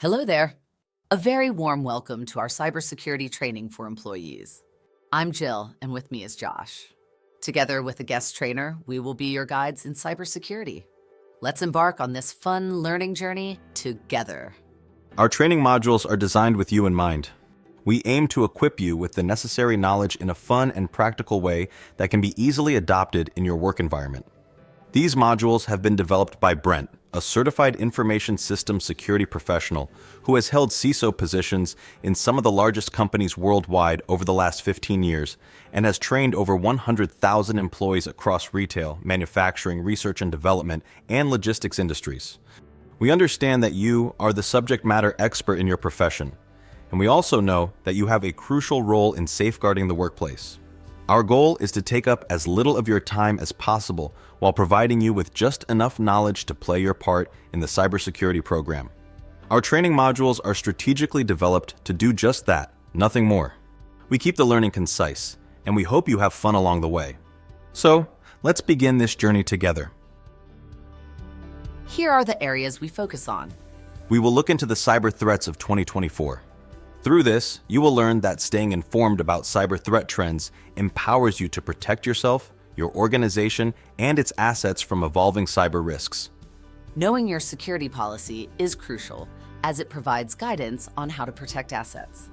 Hello there. A very warm welcome to our cybersecurity training for employees. I'm Jill, and with me is Josh. Together with a guest trainer, we will be your guides in cybersecurity. Let's embark on this fun learning journey together. Our training modules are designed with you in mind. We aim to equip you with the necessary knowledge in a fun and practical way that can be easily adopted in your work environment. These modules have been developed by Brent, a certified information systems security professional who has held CISO positions in some of the largest companies worldwide over the last 15 years and has trained over 100,000 employees across retail, manufacturing, research and development, and logistics industries. We understand that you are the subject matter expert in your profession, and we also know that you have a crucial role in safeguarding the workplace. Our goal is to take up as little of your time as possible while providing you with just enough knowledge to play your part in the cybersecurity program. Our training modules are strategically developed to do just that, nothing more. We keep the learning concise, and we hope you have fun along the way. So, let's begin this journey together. Here are the areas we focus on. We will look into the cyber threats of 2024. Through this, you will learn that staying informed about cyber threat trends empowers you to protect yourself, your organization, and its assets from evolving cyber risks. Knowing your security policy is crucial, as it provides guidance on how to protect assets.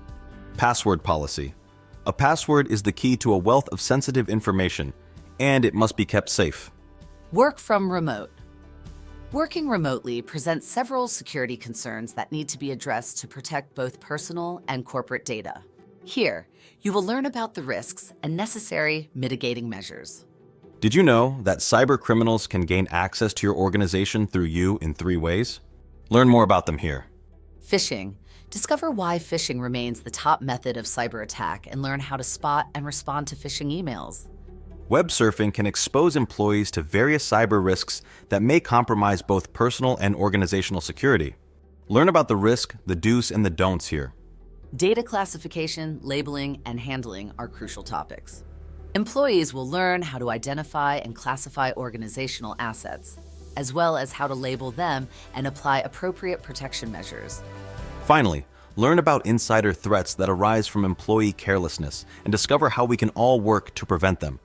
Password policy. A password is the key to a wealth of sensitive information, and it must be kept safe. Work from remote. Working remotely presents several security concerns that need to be addressed to protect both personal and corporate data. Here, you will learn about the risks and necessary mitigating measures. Did you know that cyber criminals can gain access to your organization through you in 3 ways? Learn more about them here. Phishing. Discover why phishing remains the top method of cyber attack and learn how to spot and respond to phishing emails. Web surfing can expose employees to various cyber risks that may compromise both personal and organizational security. Learn about the risk, the do's, and the don'ts here. Data classification, labeling, and handling are crucial topics. Employees will learn how to identify and classify organizational assets, as well as how to label them and apply appropriate protection measures. Finally, learn about insider threats that arise from employee carelessness and discover how we can all work to prevent them.